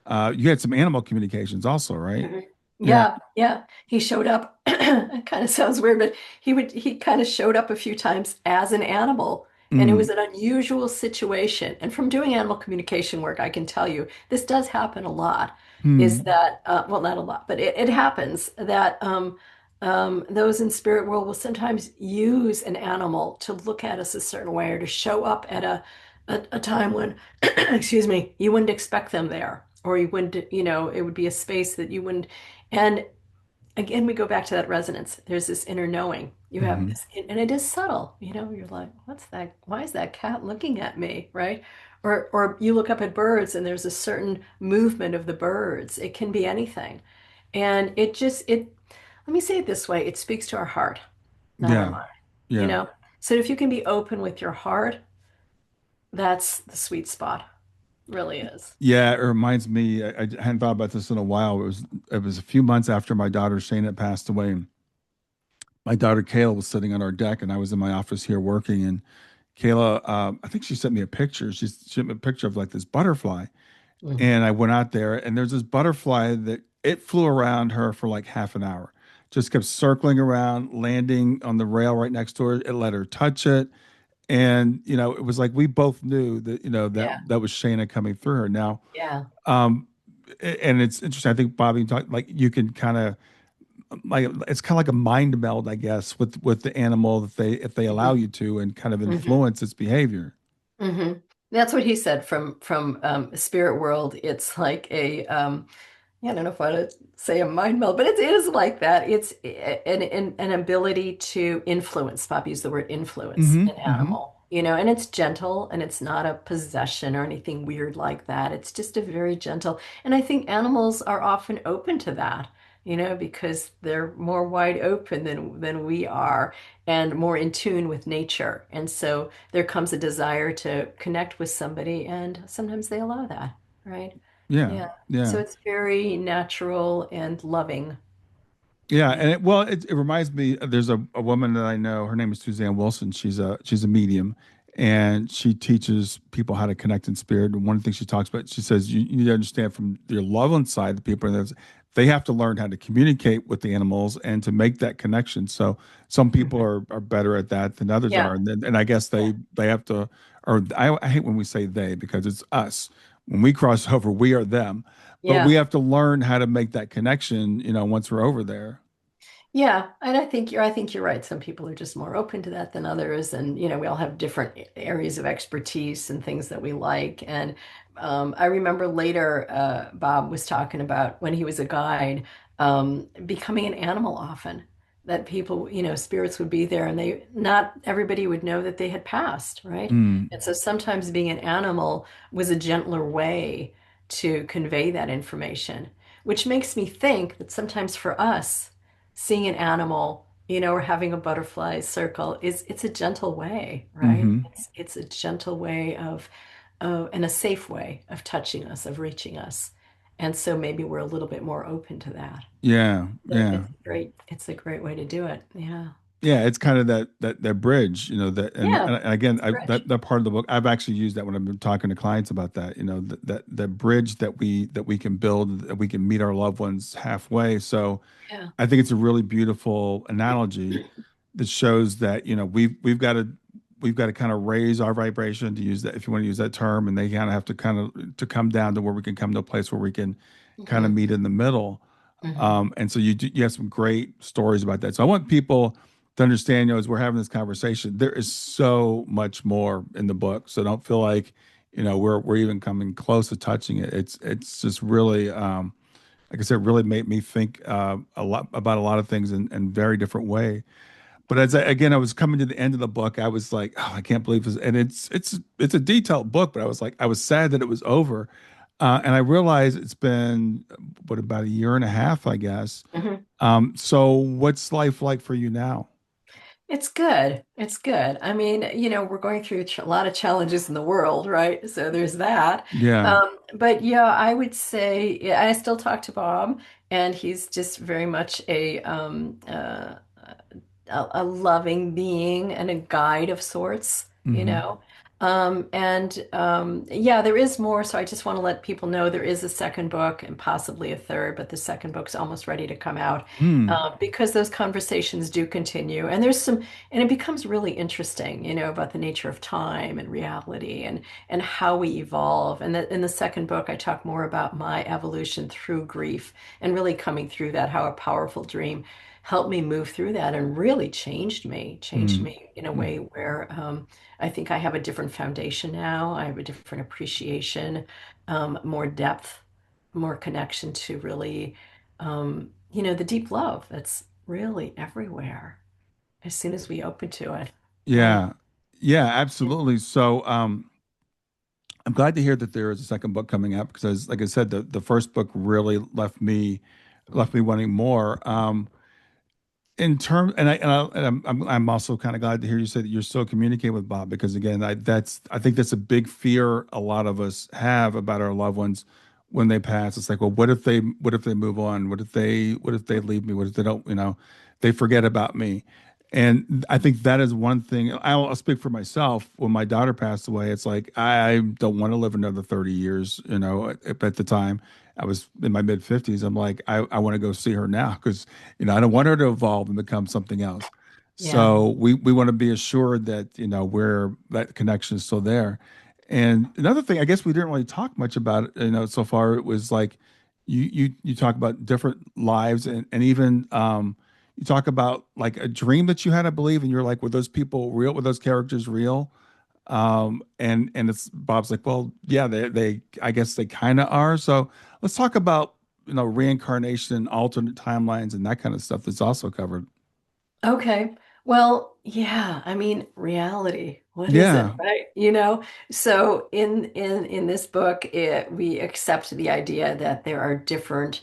you had some animal communications also, right? Mhm. Yeah. Yeah, yeah. He showed up. It kind of sounds weird, but he kind of showed up a few times as an animal, and it was Mm, an unusual situation. And from doing animal communication work, I can tell you this does happen a lot. Is mm, that well, not a lot, but it happens that those in spirit world will sometimes use an animal to look at us a certain way or to show up at a time when, excuse me, you wouldn't expect them there, or you wouldn't, it would be a space that you wouldn't. And again, we go back to that resonance. There's this inner knowing. You have hmm. this, and it is subtle. You're like, what's that? Why is that cat looking at me? Right? Or you look up at birds and there's a certain movement of the birds. It can be anything. And let me say it this way, it speaks to our heart, not our Yeah. mind, you Yeah. know? So if you can be open with your heart, that's the sweet spot. Really is. Yeah, it reminds me. I hadn't thought about this in a while. It was a few months after my daughter Shane had passed away. And my daughter Kayla was sitting on our deck, and I was in my office here working. And Kayla, I think she sent me a picture. She sent me a picture of like this butterfly, Mhm. and I went out there, and there's this butterfly that it flew around her for like half an hour, just kept circling around, landing on the rail right next to her. It let her touch it, and it was like we both knew that Yeah, that was Shayna coming through her. Now, yeah. um, and it's interesting. I think Bobby talked like you can kind of like it's kind of like a mind meld, I guess, with the animal that they if they allow Mhm. you to and kind of Mhm. influence its behavior. Hmm. That's what he said from spirit world. It's like yeah, I don't know if I want to say a mind meld, but it is like that. It's an ability to influence. Bob used the word influence Hmm. an Hmm. animal, and it's gentle and it's not a possession or anything weird like that. It's just a very gentle. And I think animals are often open to that, because they're more wide open than we are and more in tune with nature. And so there comes a desire to connect with somebody, and sometimes they allow that, right? Yeah, Yeah. So yeah. it's very natural and loving. Yeah, Yeah. and it reminds me. There's a woman that I know. Her name is Suzanne Wilson. She's a medium, and she teaches people how to connect in spirit. And one of the things she talks about, she says you need to understand from your love inside the people, and they have to learn how to communicate with the animals and to make that connection. So some people Mhm. are better at that than others are, Yeah. and I guess Yeah. they have to. Or I hate when we say they because it's us. When we cross over, we are them, but we Yeah. have to learn how to make that connection. Once we're over there. Yeah, and I think you're right. Some people are just more open to that than others, and we all have different areas of expertise and things that we like. And I remember later, Bob was talking about when he was a guide, becoming an animal often. That people, spirits would be there, and not everybody would know that they had passed, right? Mm, And so sometimes being an animal was a gentler way to convey that information, which makes me think that sometimes for us seeing an animal, or having a butterfly circle it's a gentle way, right? hmm. It's a gentle way of and a safe way of touching us, of reaching us. And so maybe we're a little bit more open to that. Yeah, So yeah, it's a great way to do it. Yeah. yeah. It's kind of that bridge, that, Yeah. and again, It's a bridge. that part of the book, I've actually used that when I've been talking to clients about that. That bridge that we can build, that we can meet our loved ones halfway. So Yeah. I think it's a really beautiful analogy that shows that we've got to kind of raise our vibration, to use that, if you want to use that term, and they kind of have to kind of to come down to where we can come to a place where we can kind of Hmm. meet in the middle. Hmm. And so you have some great stories about that. So I want people to understand, as we're having this conversation, there is so much more in the book. So don't feel like, we're even coming close to touching it. It's just really, like I said, really made me think a lot about a lot of things in very different way. But again, I was coming to the end of the book, I was like, oh, I can't believe this. And it's a detailed book, but I was like, I was sad that it was over. And I realized it's been about a year and a half, I guess. Hmm. So what's life like for you now? It's good. It's good. I mean, we're going through a lot of challenges in the world, right? So there's that. Yeah. But yeah, I would say yeah, I still talk to Bob, and he's just very much a loving being and a guide of sorts, you Hmm. know. And yeah, there is more. So I just want to let people know there is a second book and possibly a third, but the second book's almost ready to come out Hmm. because those conversations do continue. And there's some, and it becomes really interesting, about the nature of time and reality and how we evolve. And in the second book, I talk more about my evolution through grief and really coming through that, how a powerful dream helped me move through that and really changed Hmm. me in a way where I think I have a different foundation now. I have a different appreciation, more depth, more connection to really, the deep love that's really everywhere as soon as we open to it, right? Yeah. Yeah, absolutely. So, I'm glad to hear that there is a second book coming out because, like I said, the first book really left me wanting more. In terms, and I'm also kind of glad to hear you say that you're still communicating with Bob because again, I think that's a big fear a lot of us have about our loved ones when they pass. It's like, well, what if they move on? What if they leave me? What if they don't, they forget about me? And I think that is one thing. I'll speak for myself. When my daughter passed away, it's like I don't want to live another 30 years. At the time, I was in my mid 50s. I'm like, I want to go see her now because I don't want her to evolve and become something else. Yeah. So we want to be assured that, where that connection is still there. And another thing, I guess we didn't really talk much about it, so far. It was like you talk about different lives and even you talk about like a dream that you had, I believe, and you're like, were those people real? Were those characters real? And it's Bob's like, well, yeah, they I guess they kind of are. So let's talk about reincarnation, alternate timelines, and that kind of stuff that's also covered. Okay. Well, yeah, I mean, reality. What is it, Yeah, right? So in this book, we accept the idea that there are different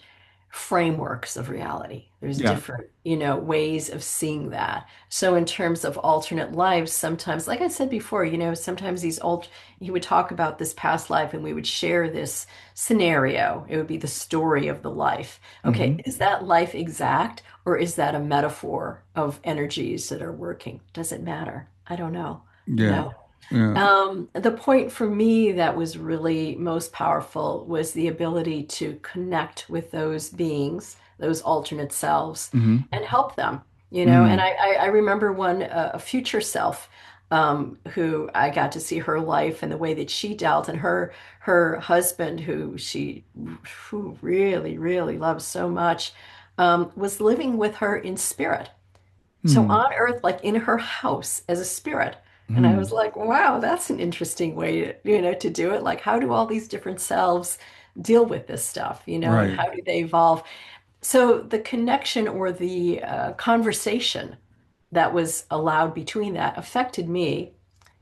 frameworks of reality. There's yeah. different, ways of seeing that. So in terms of alternate lives, sometimes, like I said before, sometimes he would talk about this past life and we would share this scenario. It would be the story of the life. Hmm. Okay, is that life exact? Or is that a metaphor of energies that are working? Does it matter? I don't know. You Yeah, know, yeah. the point for me that was really most powerful was the ability to connect with those beings, those alternate selves, Hmm. and help them. And Mm. I remember one, a future self, who I got to see her life and the way that she dealt, and her husband, who really, really loves so much, was living with her in spirit. So Mm. on earth, like in her house as a spirit. And I was Mm. like, wow, that's an interesting way to do it. Like, how do all these different selves deal with this stuff, and Right. how do they evolve? So the connection or the conversation that was allowed between that affected me.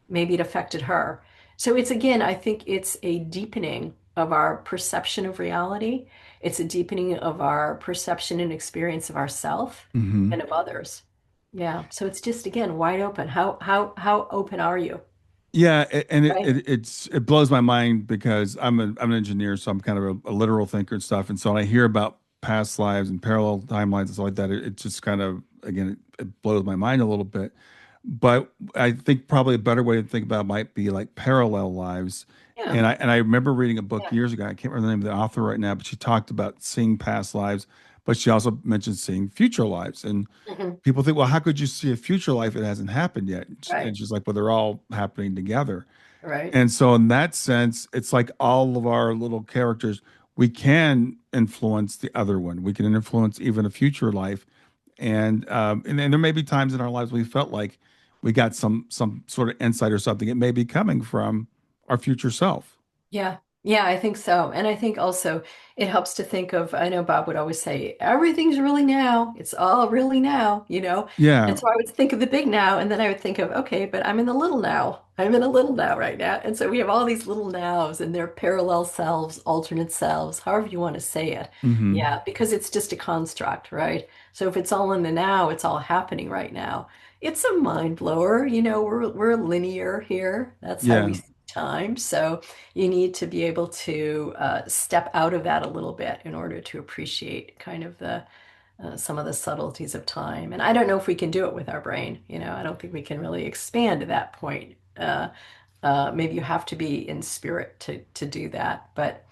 Maybe it affected her. So it's again, I think it's a deepening of our perception of reality. It's a deepening of our perception and experience of ourself Hmm. and of others. Yeah. So it's just again wide open. How open are you? Yeah, and it, Right? it it's it blows my mind because I'm an engineer, so I'm kind of a literal thinker and stuff. And so when I hear about past lives and parallel timelines and stuff like that, it just kind of again it blows my mind a little bit. But I think probably a better way to think about it might be like parallel lives. Yeah. And I remember reading a book years ago. I can't remember the name of the author right now, but she talked about seeing past lives, but she also mentioned seeing future lives. And Hmm. people think, well, how could you see a future life? It hasn't happened yet. And Right. she's like, well, they're all happening together. Right. And so, in that sense, it's like all of our little characters, we can influence the other one. We can influence even a future life. And there may be times in our lives we felt like we got some sort of insight or something. It may be coming from our future self. Yeah. Yeah, I think so. And I think also it helps to think of, I know Bob would always say, everything's really now. It's all really now, you know? And Yeah. so I would think of the big now, and then I would think of, okay, but I'm in the little now. I'm in a little now right now. And so we have all these little nows and their parallel selves, alternate selves, however you want to say it. Hmm. Yeah, because it's just a construct, right? So if it's all in the now, it's all happening right now. It's a mind blower, you know, we're linear here. That's how we Yeah. see time. So you need to be able to step out of that a little bit in order to appreciate kind of the some of the subtleties of time. And I don't know if we can do it with our brain. You know, I don't think we can really expand to that point. Maybe you have to be in spirit to do that, but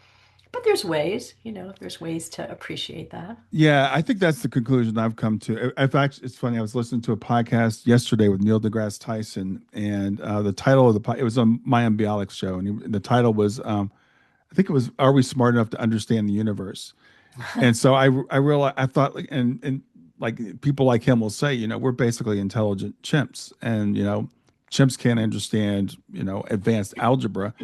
there's ways. You know, there's ways to appreciate that. Yeah, I think that's the conclusion I've come to. In fact, it's funny. I was listening to a podcast yesterday with Neil deGrasse Tyson, and the title of it was on Mayim Bialik's show, and the title was, I think it was, "Are we smart enough to understand the universe?" And so I realized, I thought, like, and like people like him will say, we're basically intelligent chimps, and chimps can't understand, advanced algebra.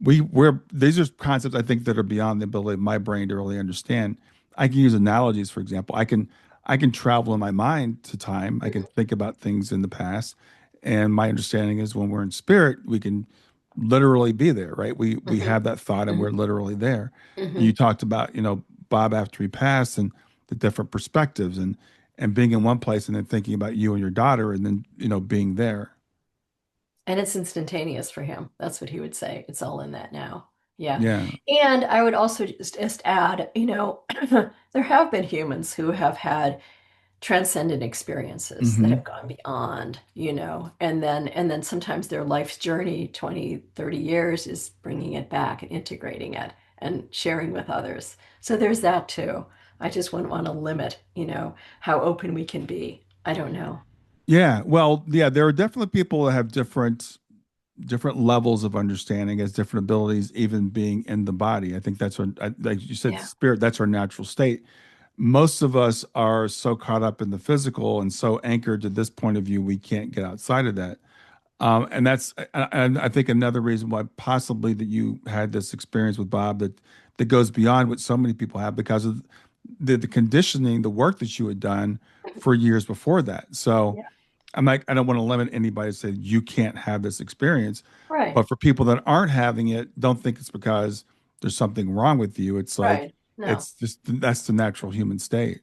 We're these are concepts I think that are beyond the ability of my brain to really understand. I can use analogies, for example. I can travel in my mind to time. I can think about things in the past, and my understanding is when we're in spirit, we can literally be there, right? We Hmm. have that thought, and we're Hmm. literally there. And you Hmm. talked about, Bob after he passed, and the different perspectives, and being in one place and then thinking about you and your daughter, and then being there. And it's instantaneous for him. That's what he would say. It's all in that now. Yeah. Yeah. And I would also just add, you know, there have been humans who have had transcendent experiences that Hmm. have gone beyond, you know, and then sometimes their life's journey, 20, 30 years is bringing it back and integrating it and sharing with others. So there's that too. I just wouldn't want to limit, you know, how open we can be. I don't know. Yeah. Well, yeah, there are definitely people that have different levels of understanding, as different abilities, even being in the body. I think that's what, like you said, Yeah. spirit, that's our natural state. Most of us are so caught up in the physical and so anchored to this point of view, we can't get outside of that. And I think another reason why possibly that you had this experience with Bob that goes beyond what so many people have, because of the conditioning, the work that you had done for years before that. So Yeah. I'm like, I don't want to limit anybody to say you can't have this experience, Right. but for people that aren't having it, don't think it's because there's something wrong with you. It's like Right. No. it's just that's the natural human state.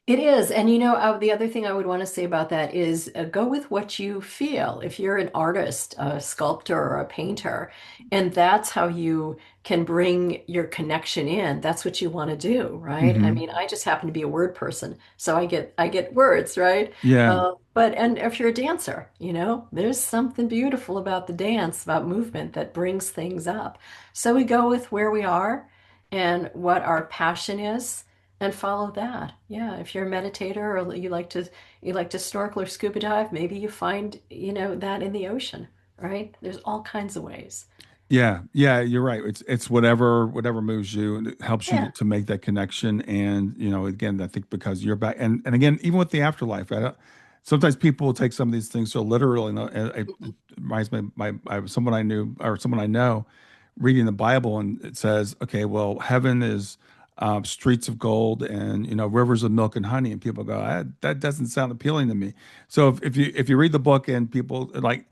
It is. And you know, the other thing I would want to say about that is go with what you feel. If you're an artist, a sculptor, or a painter, and that's how you can bring your connection in, that's what you want to do, right? I Hmm. mean, I just happen to be a word person, so I get words, right? Yeah, But and if you're a dancer, you know, there's something beautiful about the dance, about movement that brings things up. So we go with where we are and what our passion is and follow that. Yeah, if you're a meditator or you like to snorkel or scuba dive, maybe you find, you know, that in the ocean, right? There's all kinds of ways. yeah, yeah. You're right. It's whatever moves you, and it helps you Yeah. to make that connection. And again, I think because you're back, and again, even with the afterlife, I don't. Sometimes people will take some of these things so literally. And it Mhm. reminds me of someone I knew, or someone I know, reading the Bible, and it says, okay, well, heaven is streets of gold and rivers of milk and honey, and people go, that doesn't sound appealing to me. So if you read the book and people like,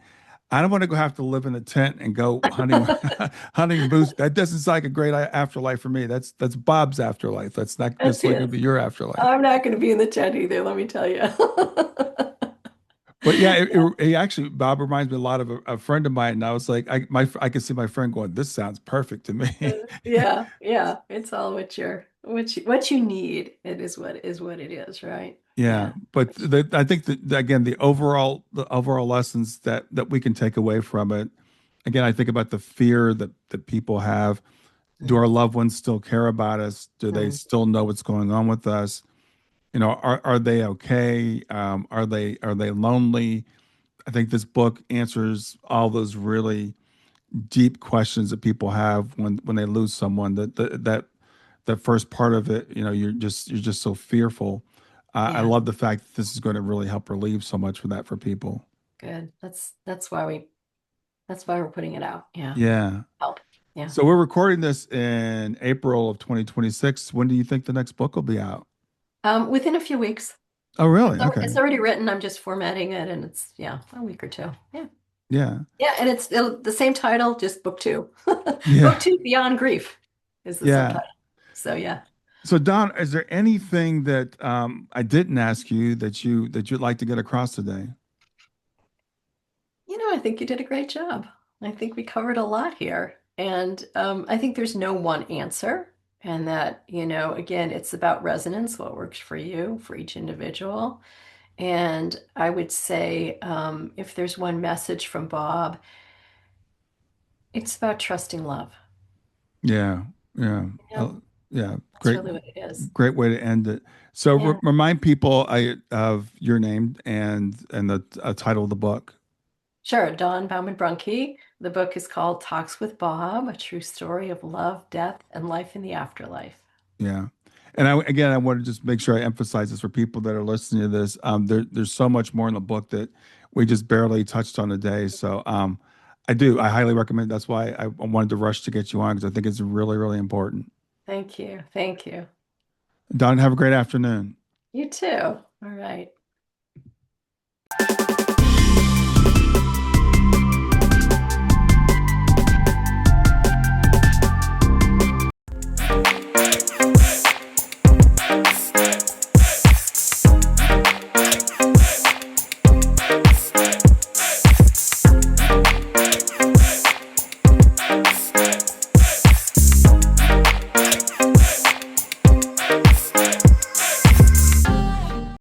I don't want to go have to live in a tent and go hunting hunting boots. That doesn't sound like a great afterlife for me. That's Bob's afterlife. That's not That's necessarily going it. to be your afterlife. I'm not going to be in the tent either, let me tell you. But yeah, it actually, Bob reminds me a lot of a friend of mine, and I was like, I could see my friend going, "This sounds perfect to me." Yeah, yeah. It's all what you need. It is what it is, right? Yeah, Yeah. but I think that again, the overall lessons that we can take away from it. Again, I think about the fear that people have. Do our Mhm. loved ones still care about us? Do they Mhm. still know what's going on with us? Are they okay? Are they lonely? I think this book answers all those really deep questions that people have when they lose someone. That first part of it, you're just so fearful. I Yeah, love the fact that this is going to really help relieve so much for that for people. good. That's why we're putting it out. Yeah. Yeah. Help. Yeah. So we're recording this in April of 2026. When do you think the next book will be out? Within a few weeks. Oh, really? Okay. It's already written. I'm just formatting it, and it's yeah, a week or two. Yeah. Yeah. Yeah, and it's the same title, just book two. Book Yeah. two, Beyond Grief is the Yeah. subtitle. So yeah. So Don, is there anything that I didn't ask you that you'd like to get across today? I think you did a great job. I think we covered a lot here. And I think there's no one answer. And that, again, it's about resonance, what works for you, for each individual. And I would say if there's one message from Bob, it's about trusting love. Yeah. Yeah. You know, Yeah. that's Great. really what it is. Great way to end it. So Yeah. remind people of your name and the title of the book. Sure. Dawn Baumann Brunke. The book is called Talks with Bob, a true story of love, death, and life in the afterlife. Yeah. And again, I want to just make sure I emphasize this for people that are listening to this. There's so much more in the book that we just barely touched on today. So I highly recommend. That's why I wanted to rush to get you on because I think it's really, really important. Thank you. Thank you. Don, have a great afternoon. You too. All right.